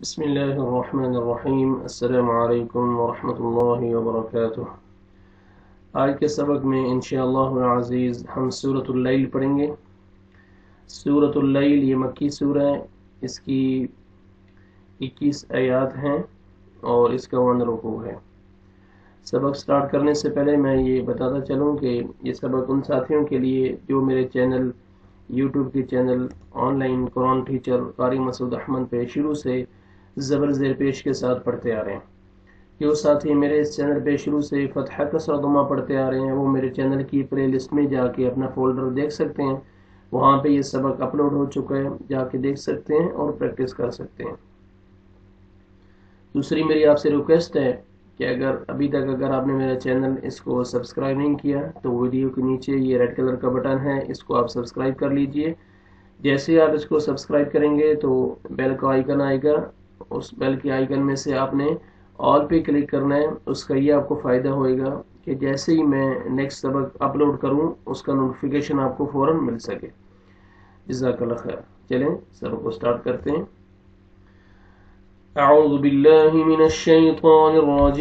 بسم اللہ الرحمن الرحیم۔ السلام علیکم ورحمۃ اللہ وبرکاتہ۔ آج کے سبق میں انشاءاللہ العزیز ہم سورۃ اللیل پڑھیں گے۔ سورۃ اللیل یہ مکی سورہ ہے، اس کی 21 آیات ہیں اور اس کا 1 رکوع ہے۔ سبق سٹارٹ کرنے سے پہلے میں یہ بتاتا چلوں کہ یہ سبق ان ساتھیوں کے لیے جو میرے چینل یوٹیوب کے channel on line Quran teacher قاری مسعود احمد پہ شروع سے زبر زیر پیش کے ساتھ پڑھتے آ رہے ہیں۔ جو ساتھی میرے اس چینل پہ شروع سے فتح کسر ضمہ پڑھتے آ رہے ہیں وہ میرے چینل کی پلے لسٹ میں جا کے اپنا فولڈر دیکھ سکتے ہیں، وہاں پہ یہ سبق اپلوڈ ہو چکا ہے، جا کے دیکھ سکتے ہیں اور پریکٹس کر سکتے ہیں۔ دوسری میری آپ سے ریکویسٹ ہے کہ ابھی تک آپ نے میرا چینل اس کو سبسکرائب نہیں کیا تو ویڈیو کے نیچے یہ ریڈ کلر کا بٹن ہے، اس کو آپ سبسکرائب کر لیجئے۔ جیسے آپ اس کو سبسکرائب کریں گے تو بیل کا آئیکن آئے گا، اس بیل کے آئیکن میں سے آپ نے آل پہ کلک کرنا ہے۔ اس کا یہ آپ کو فائدہ ہوئے گا کہ جیسے ہی میں نیکسٹ سبق اپلوڈ کروں اس کا نوٹیفیکیشن آپ کو فوراً مل سکے۔ جزاک اللہ خیر۔ چلیں سبق کو سٹارٹ کرتے ہیں۔ اعوذ باللہ من الشیطان الرجیم،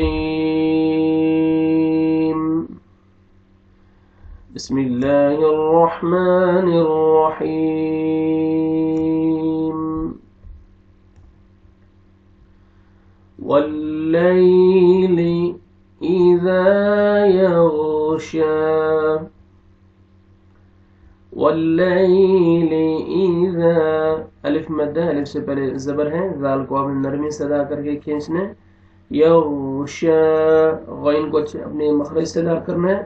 بسم اللہ الرحمن الرحیم۔ واللیل اذا یغشا، واللیل اذا، الف مدہ، الف سے پہلے زبر ہے، ذال کو آپ نے نرمی سے ادا کر کے کھینچنا ہے۔ یغشا، غین کو اپنے مخرج سے ادا کرنا ہے،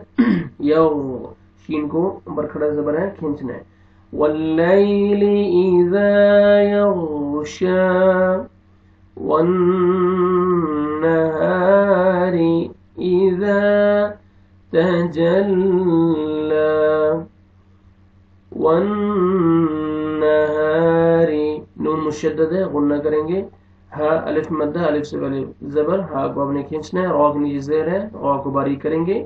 شین کو برکھڑا زبر ہے کھینچنا ہے۔ واللیل اذا یغشا، والنہار اذا تجلی، والنہار، نون مشدد ہے غنہ کریں گے، ہا الف مدہ، الف سے پہلے زبر، ہا کو آپ نے کھینچنا ہے، را کو نیچے زیر ہے، را کو باریک کریں گے۔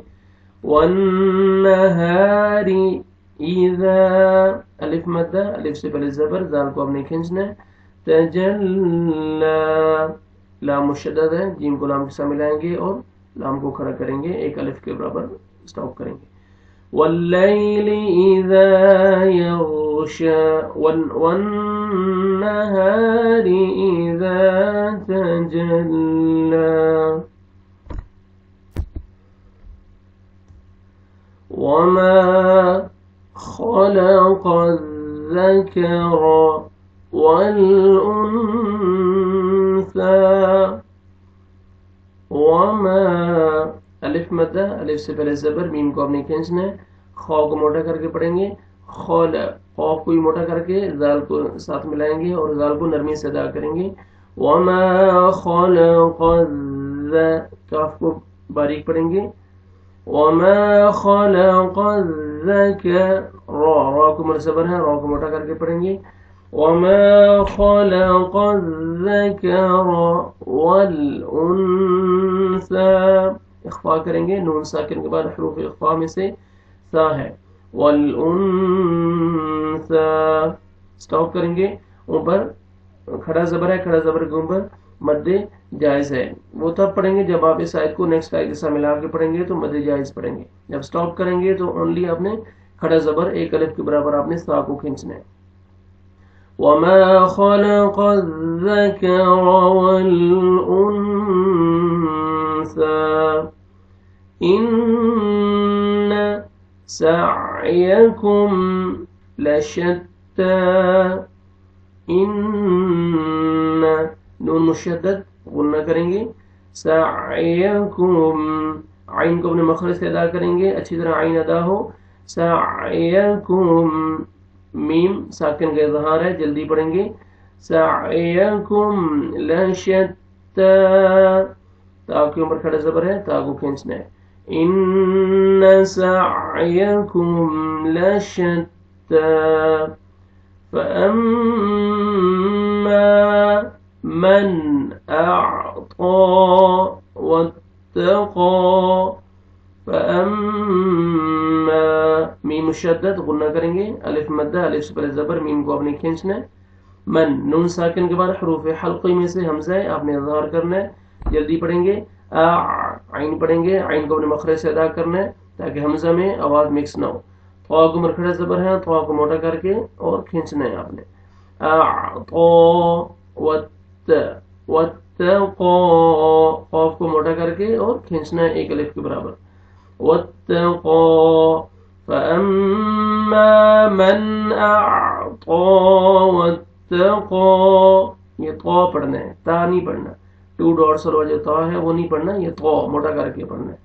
والنہار اذا، الف مدہ، الف سے پہلے زبر، زال کو آپ نے کھینچنا ہے، تجلی، لام مشدد ہے، جیم کو لام کے ساتھ ملائیں گے اور لام کو کھڑا کریں گے، ایک الف کے برابر سٹاپ کریں گے۔ واللیل اذا یغشا، والنہار اذا تجلی، وما خلق الذکر والانثى، وما، الف مدہ، الف سے پہلے زبر، میم کو آپ نے کھینچنا ہے، خا کو موٹا کر کے پڑھیں گے، خال، قاف کو بھی موٹا کر کے زال کو ساتھ ملائیں گے اور زال کو نرمی سے ادا کریں گے۔ وما خلق کاف کو باریک پڑھیں گے۔ وما خلق الذکر، را کو مرصبر ہے، را کو موٹا کر کے پڑھیں گے۔ وما خلق الذکر والانثى، اخفا کریں گے، نون ساکن کے بعد حروف اخفا میں سے سا ہے، والانثى، سٹاپ کریں گے، اوپر کھڑا زبر ہے، کھڑا زبر کے اوپر مد جائز ہے، وہ تب پڑھیں گے جب آپ اس آیت کو نیکسٹ آیت کے ساتھ ملا کے پڑھیں گے تو مد جائز پڑھیں گے۔ جب سٹاپ کریں گے تو اونلی آپ نے کھڑا زبر ایک الف کے برابر آپ نے سا کو کھینچنا ہے۔ وما خلق الذکر والانثى ان سعیکم لشتی، ان، نون مشدد غنہ کریں گے، سعیکم، عین کو اپنے مخرج سے ادا کریں گے، اچھی طرح عین ادا ہو، سعیکم، میم ساکن کا اظہار ہے، جلدی پڑھیں گے، سعیکم لشتی، تا کے اوپر کھڑا زبر ہے، تا کو کھینچنا ہے، ان سعیکم لشتی، فأما من أعطى واتقى، فأما، میم مشدد غنہ کریں گے، الف مدہ، الف سے پہلے زبر، میم کو آپ نے کھینچنا ہے، من نون ساکن کے بعد حروف حلقی میں سے حمزہ ہے، آپ نے اظہار کرنا ہے، جلدی پڑھیں گے. عین پڑھیں گے، عین کو اپنے مخرج سے ادا کرنا ہے تاکہ حمزہ میں آواز مکس نہ ہو. طا کو مرکھڑا زبر ہے، طا کو موٹا کر کے اور کھینچنا ہے آپ نے. قاف کو موٹا کر کے اور کھینچنا ہے ایک الف کے برابر. واتقوا فأما من أعطى واتقى، یہ طا پڑھنا ہے، تا نہیں پڑھنا. 2 ڈاٹس اور جو طا ہے وہ نہیں پڑھنا، یہ طا موٹا کر کے پڑھنا ہے.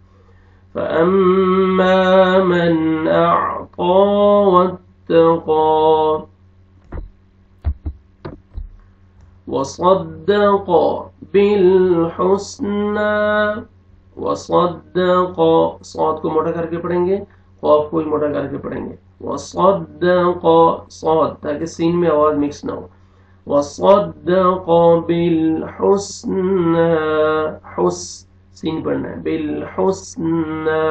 فأما من أعطى واتقى وصدق بالحسنى. وصدق، صاد کو موٹا کر کے پڑھیں گے، قاف کو بھی موٹا کر کے پڑھیں گے. وصدق صاد تاکہ سین میں آواز مکس نہ ہو. وصدق بالحسنى، حس سین پڑھنا ہے، بالحسنى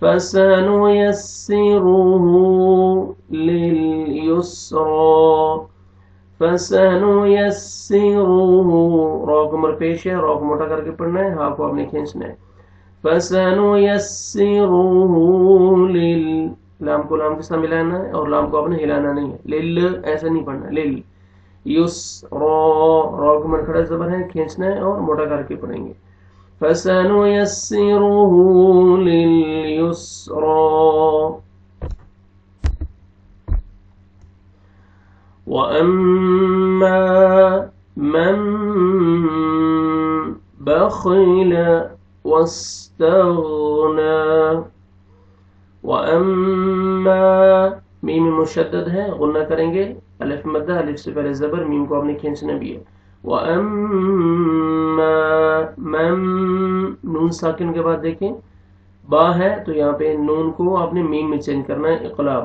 فسنيسره لليسرى. فسنيسره، را کو مر پیش ہے، را کو موٹا کر کے پڑھنا ہے، ہا کو آپ نے کھینچنا ہے. فسنيسره لام کو لام کے ساتھ ملانا ہے اور لام کو آپ نے ہلانا نہیں ہے. لل ایسا نہیں پڑھنا، لل. یسرا، را کو مرکھڑا زبر ہے، کھینچنا ہے اور موٹا کر کے پڑھیں گے. فسنيسره لليسرى. وأما من بخل واستغنى. وأما میم مشدد ہے، غنہ کریں گے، الف مدہ، الف سے پہلے زبر، میم کو آپ نے کھینچنا بھی ہے. وأما من، نون ساکن کے بعد دیکھیں با ہے تو یہاں پہ نون کو آپ نے میم میں چینج کرنا ہے، اقلاب،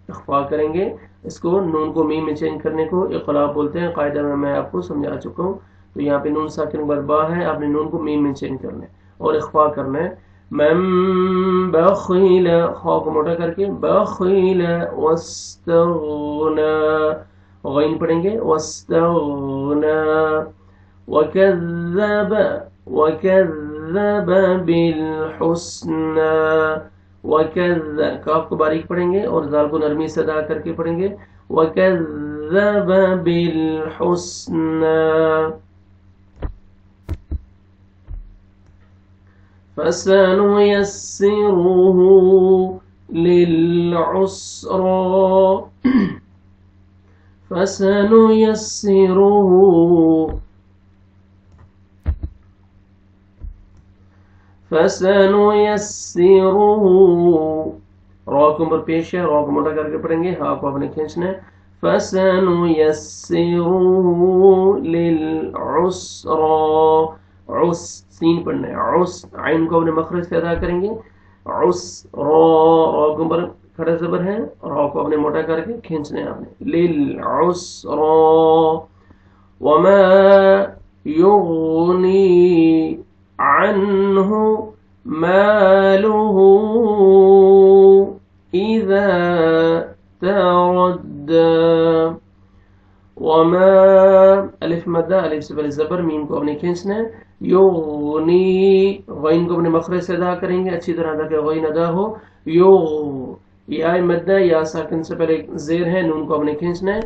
اخفا کریں گے اس کو. نون کو میم میں چینج کرنے کو اقلاب بولتے ہیں، قاعدہ میں آپ کو سمجھا چکا ہوں. تو یہاں پہ نون ساکن کے بعد با ہے، آپ نے نون کو میم میں چینج کرنا ہے اور اخفا کرنا ہے. من بخیل، خا کو موٹا کر کے، بخیل واستغنى، غین پڑھیں گے، واستغنى. وكذب بالحسنى. وكذب، کاف کو باریک پڑھیں گے اور زال کو نرمی سے ادا کر کے پڑھیں گے. وكذب بالحسنى فسنيسره للعسرى. فسنيسره را کو پر پیش ہے، را کو موٹا کر کے پڑھیں گے، ہا کو آپ نے کھینچنا ہے. فسنيسره للعسرى، عس سین پڑھنا ہے، عس. عین کو اپنے مخرج سے ادا کریں گے، عس. را کو پر کھڑا زبر ہے، را کو اپنے موٹا کر کے کھینچنا ہے آپ نے. للعسرى. وما يغني عنه ماله إذا تردى. وما، الف مدہ، الف سے پہلے زبر، میم کو اپنے کھینچنا ہے. یغنی، غین کو اپنے مخرج سے ادا کریں گے اچھی طرح تاکہ غین ادا ہو. یا مدہ، یا ساکن سے پہلے زیر ہے، نون کو اپنے کھینچنا ہے.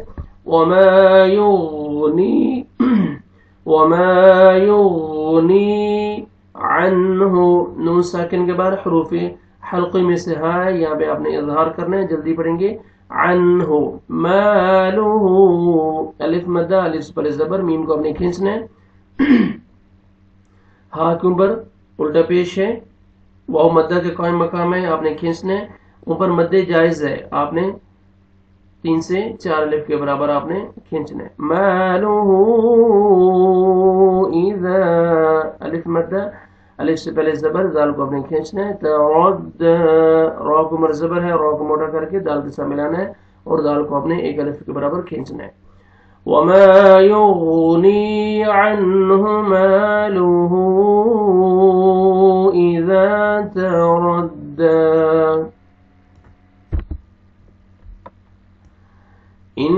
وما یغنی، وما یغنی عنہ، نون ساکن کے بعد حروف حلقی میں سے ہا ہے، یہاں پہ آپ نے اظہار کرنا ہے، جلدی پڑھیں گے. عنہ مالہ، الف مدہ، الف سے پہلے زبر، میم کو اپنے کھینچنا ہے. ہا کے اوپر الٹا پیش ہے، واو مدہ کے قائم مقام ہے، آپ نے کھینچنا ہے. اوپر مدے جائز ہے، آپ نے 3 سے 4 الف کے برابر آپ نے کھینچنا ہے. مالہ اذا، الف مدہ، الف سے پہلے زبر، دال کو اپنے کھینچنا ہے. ترد، را کو مر زبر ہے، را کو موٹا کر کے دال کے ساتھ ملانا ہے اور دال کو اپنے ایک الف کے برابر کھینچنا ہے. وما يغني عنه ماله إذا تردى. إن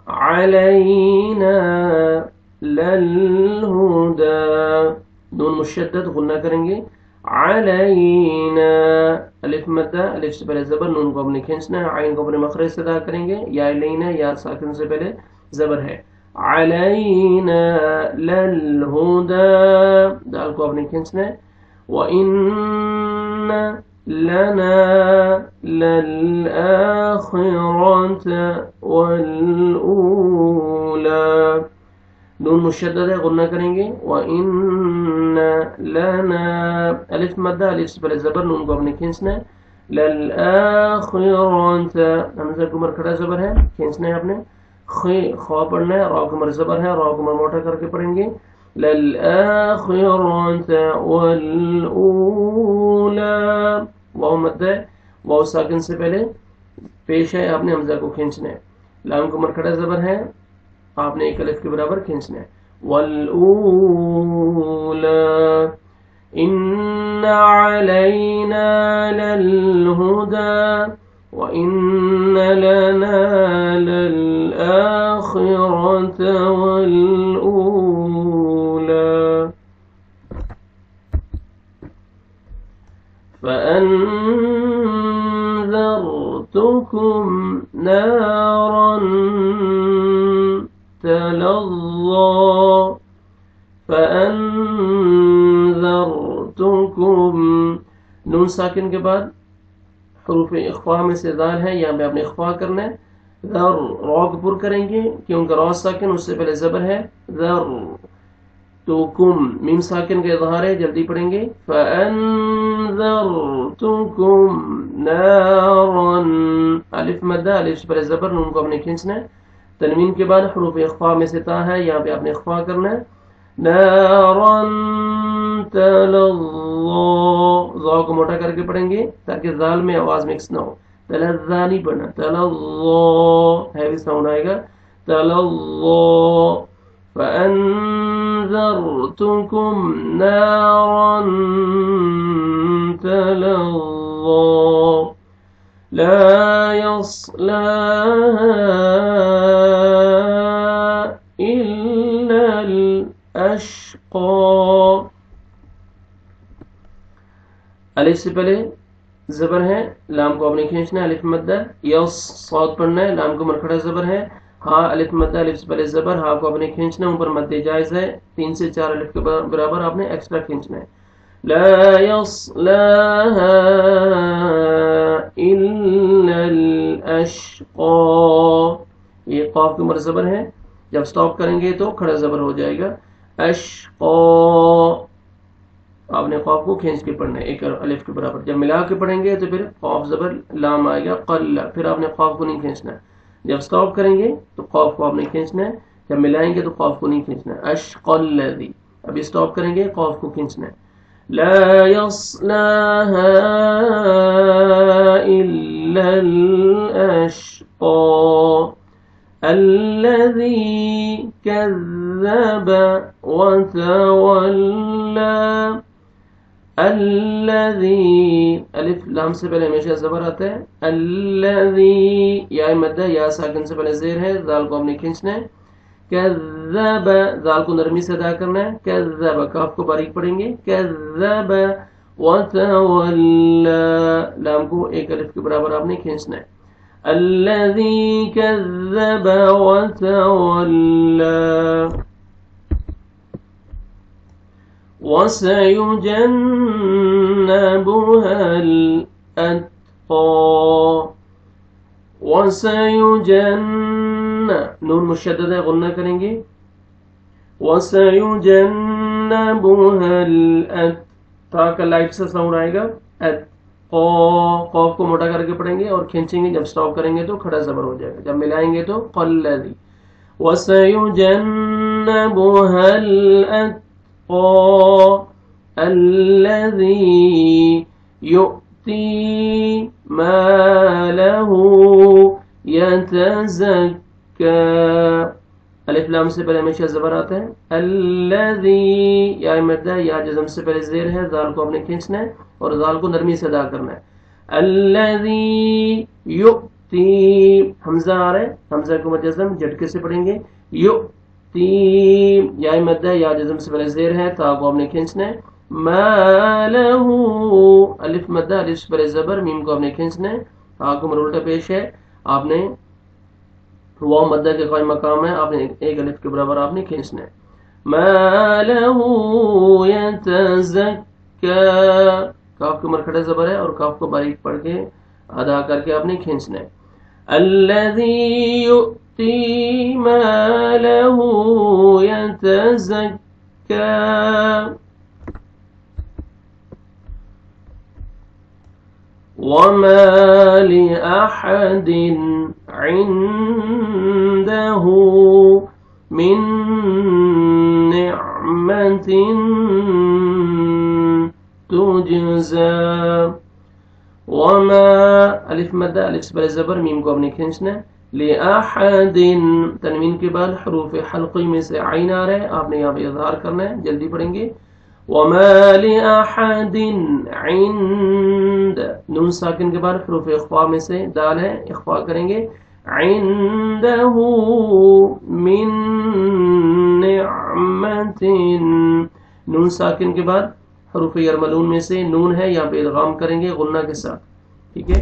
علینا للہدا، نون مشدد غنہ کریں گے، علینا، الف مدہ، الف سے پہلے زبر، نون کو اپنے کھینچنا ہے، عین کو اپنے مخرج سے ادا کریں گے، یا لینا، یا ساکن سے پہلے زبر ہے، علینا للہدا، دال کو اپنے کھینچنا ہے، وَإِنَّ لَنَا لَلْآخِرَةَ وَالْأُولَى، نون مشدد ہے غنہ کریں گے، وَإِنَّ لَنَا، الف مدہ، الف سے پہلے زبر، نون کو اپنے کھینچنا ہے، لَلْآخِرَةَ، حمزہ کو مر کھڑا زبر ہے، کھینچنا ہے اپنے، خوا پڑھنا ہے، را کو مر زبر ہے، را کو مر موٹا کر کے پڑھیں گے، للآخرة والأولى، واو مد ہے، واو ساکن سے پہلے پیش ہے، آپ نے حمزہ کو کھینچنا ہے، لام کو مرکھڑا زبر ہے، آپ نے ایک الف کے برابر کھینچنا ہے، والأولى إن علينا للهدى وإن لنا للآخرة والأولى فأنذرتكم نارا تلظى، فأنذرتكم، نون ساکن کے بعد حروف اخفاء میں سے ذال ہے، یہاں پہ آپ نے اخفاء کرنا ہے، ذر، را کو پر کریں گے کیونکہ را ساکن اس سے پہلے زبر ہے، ذر تو کم، میم ساکن کا اظہار ہے، جلدی پڑھیں گے، فَأَنذَرْتُكُمْ نَارًا، الف مدہ، الف سے پہلے زبر، نون کو اپنے کھینچنا ہے، تنوین کے بعد حروف اخفاء میں سے تا ہے، یہاں پہ آپ نے اخفاء کرنا ہے، نَارًا تَلَظَّى، ذا کو موٹا کر کے پڑھیں گے تاکہ ذال میں آواز مکس نہ ہو، تلظا نہیں پڑھنا، تلظا ہیوی ساؤنڈ آئے گا، تلظا، فأنذرتكم نارا تلظى لا يصلاها إلا الأشقى، الف سے پہلے زبر ہے، لام کو اپنے کھینچنا ہے، الف مدہ، یس صاد پڑھنا ہے، لام کو مرکھڑا زبر ہے، ہاں الف مدہ، الف سے پہلے زبر، ہاں کو اپنے کھینچنا ہے، اوپر مد جائز ہے، 3 سے 4 الف کے برابر آپ نے ایکسٹرا کھینچنا ہے، لا يصلاها الا الاشقى، یہ قاف کے اوپر زبر ہے، جب سٹاپ کریں گے تو کھڑا زبر ہو جائے گا، اشقى، آپ نے قاف کو کھینچ کے پڑھنا ہے ایک الف کے برابر، جب ملا کے پڑھیں گے تو پھر قاف زبر لام آئے گا، قل، پھر آپ نے قاف کو نہیں کھینچنا ہے، جب سٹاپ کریں گے تو قاف کو آپ نے کھینچنا ہے، جب ملائیں گے تو قاف کو نہیں کھینچنا ہے، اشقى الذی، ابھی سٹاپ کریں گے قاف کو کھینچنا ہے، لا يصلاها الا الاشقى الذي كذب وتولى، الذي، الف لام سے پہلے ہمیشہ زبر آتا ہے، الذي، یا مدہ، یا ساکن سے پہلے زیر ہے، ذال کو آپ نے کھینچنا ہے، کذب، ذال کو نرمی سے ادا کرنا ہے، کذب، کاف کو باریک پڑھیں گے، کذب وتولى، لام کو ایک الف کے برابر آپ نے کھینچنا ہے، الذي كذب وتولى وسيجنبها الأتقى، نون مشدد ہے غنہ کریں گے، وسيجنبها الأتقى، کا لائٹ سے ساؤنڈ آئے گا، قاف کو موٹا کر کے پڑھیں گے اور کھینچیں گے، جب سٹاپ کریں گے تو کھڑا زبر ہو جائے گا، جب ملائیں گے تو قلذی، وسيجنبها الأتقى الذي يؤتي ماله يتزكى، الف لام سے پہلے ہمیشہ زبر آتا ہے، الذي، یا مدہ، یا جزم سے پہلے زیر ہے، ذال کو آپ نے کھینچنا ہے اور ذال کو نرمی سے ادا کرنا ہے، الذي حمزہ آ رہا ہے، حمزہ کو مجزم جھٹکے سے پڑھیں گے، یا مد ہے، یا جزم سے پہلے زیر ہے، تا کو آپ نے کھینچنا ہے، ما لہو الف مد ہے، الف سے پہلے زبر، میم کو آپ نے کھینچنا ہے، تا کو مرالٹا پیش ہے، آپ نے واو مدہ کے قائم مقام ہے، آپ نے ایک الف کے برابر آپ نے کھینچنا ہے، ما لہو یتزکا، کاف کے مرکھڑا زبر ہے اور کاف کو باریک پڑھ کے ادا کر کے آپ نے کھینچنا ہے، الذی یؤتی مالہ یتزکا، وما لأحد عنده من نعمة تجزى، وما الف مدہ، الف سے پہلے زبر، میم کو آپ نے کھینچنا ہے، لأحد تنوین کے بعد حروف حلقی میں سے عین آ رہا ہے، آپ نے یہاں پہ اظہار کرنا ہے، جلدی پڑھیں گے، وما لأحد عند، نون ساکن کے بعد حروف اخفاء میں سے دال ہے، اخفاء کریں گے، عنده من نعمت، نون ساکن کے بعد حروف یرملون میں سے نون ہے، یہاں پہ ادغام کریں گے غنہ کے ساتھ، ٹھیک ہے،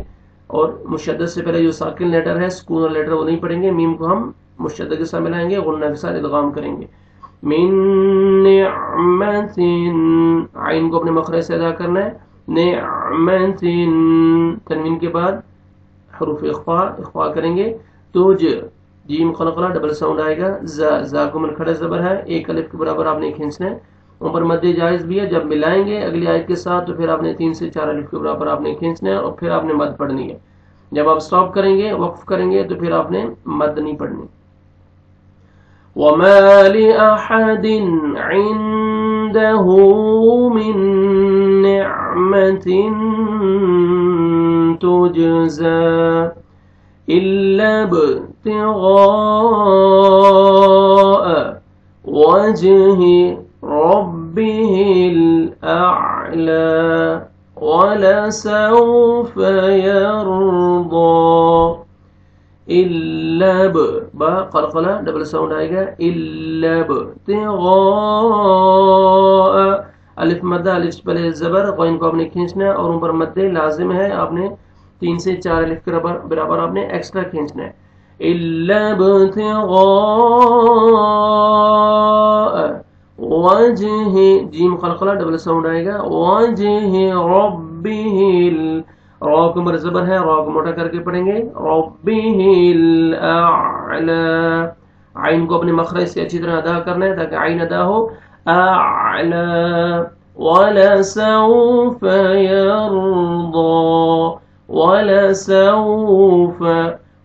اور مشدد سے پہلے جو ساکن لیٹر ہے، سکون اور لیٹر وہ نہیں پڑھیں گے، میم کو ہم مشدد کے ساتھ ملائیں گے، غنہ کے ساتھ ادغام کریں گے، من نعمت، عین کو اپنے مخرج سے ادا کرنا ہے، نعمت تنوین کے بعد حروف اخفاء کریں گے، تو جیم قلقلہ ڈبل ساؤنڈ آئے گا، زا کو منکھڑا زبر ہے، ایک الف کے برابر آپ نے کھینچنا ہے، اوپر مد جائز بھی ہے، جب ملائیں گے اگلی آیت کے ساتھ تو پھر آپ نے 3 سے 4 الف کے برابر آپ نے کھینچنا ہے، اور پھر آپ نے مد پڑھنی ہے، جب آپ سٹاپ کریں گے وقف کریں گے تو پھر آپ نے مد نہیں پڑھنی، وما لأحد عنده من نعمة تجزى إلا ابتغاء وجه ربه الأعلى ولسوف يرضى، إلا با قلقلہ ڈبل ساؤنڈ آئے گا، إلا ابتغاء، الف مدہ، الف پہلے زبر، غین کو آپ نے کھینچنا ہے اور اوپر مد لازم ہے، آپ نے 3 سے 4 الف کے برابر آپ نے ایکسٹرا کھینچنا ہے، إلا ابتغاء وجہ، جیم قلقلہ ڈبل ساؤنڈ آئے گا، وجہ ربہ، را کو مر زبر ہے، را کو موٹا کر کے پڑھیں گے، ربہ الاعلی، عین کو اپنے مخرج سے اچھی طرح ادا کرنا ہے تاکہ عین ادا ہو، اعلی، ولسوف یرضی، ولسوف،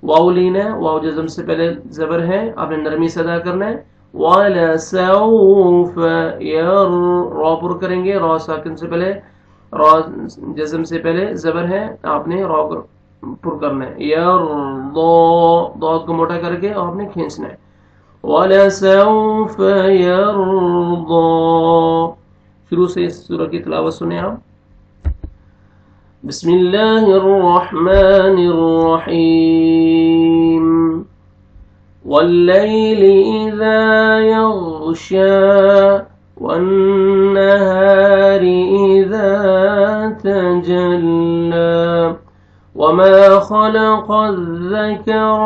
واو لینا ہے، واو جزم سے پہلے زبر ہے، آپ نے نرمی سے ادا کرنا ہے، ولسوف را پر کریں گے، را ساکن سے پہلے، را جزم سے پہلے زبر ہے، آپ نے را پر کرنا ہے، ضاد کو موٹا کر کے آپ نے کھینچنا ہے، وَلَسَوْفَ يَرْضَى، شروع سے اس سورہ کی تلاوت سنیں آپ، بسم اللہ الرحمن الرحیم، وَاللَّيْلِ إِذَا يَغْشَى وَالنَّهَارِ إِذَا تَجَلَّى وَمَا خَلَقَ الذَّكَرَ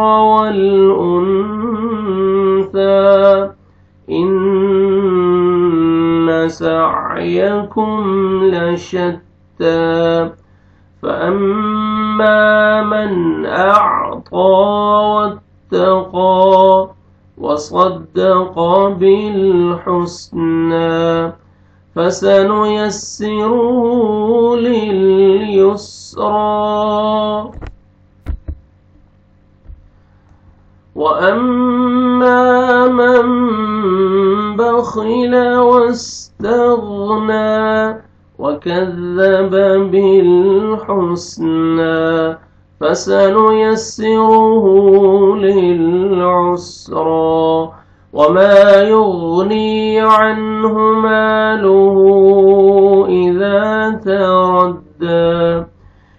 وَالْأُنثَى إِنَّ سَعْيَكُمْ لَشَتَّى فَأَمَّا مَنْ أَعْطَى وَاتَّقَى وَصَدَّقَ بِالْحُسْنَى فَسَنُيَسِّرُهُ لِلْيُسْرَى وَأَمَّا مَنْ بَخِلَ وَاسْتَغْنَى وَكَذَّبَ بِالْحُسْنَى فَسَنُيَسِّرُهُ لِلْعُسْرَى وَمَا يُغْنِي عَنْهُ مَالُهُ إِذَا تَرَدَّى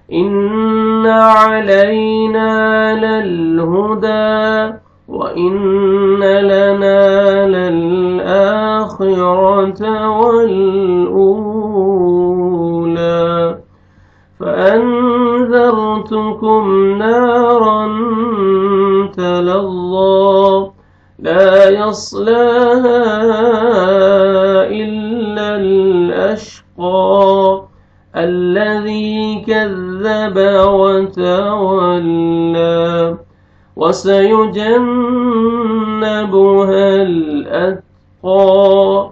إِنَّ علينا للهدى وإن لنا للآخرة والأولى فأنذرتكم نارا تلظى لا يصلاها إلا الأشقى الذي كذب وتولى وسيجنبها الأتقى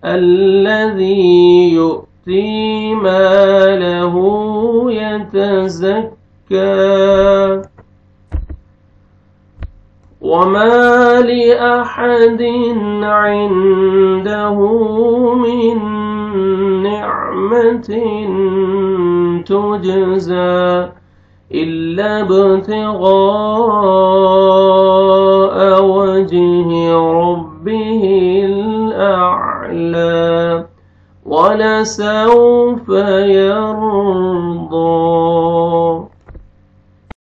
الذي يؤتي ماله يتزكى وما لأحد عنده من نعمة تجزى إلا ابتغاء وجه ربه الأعلى ولسوف يرضى.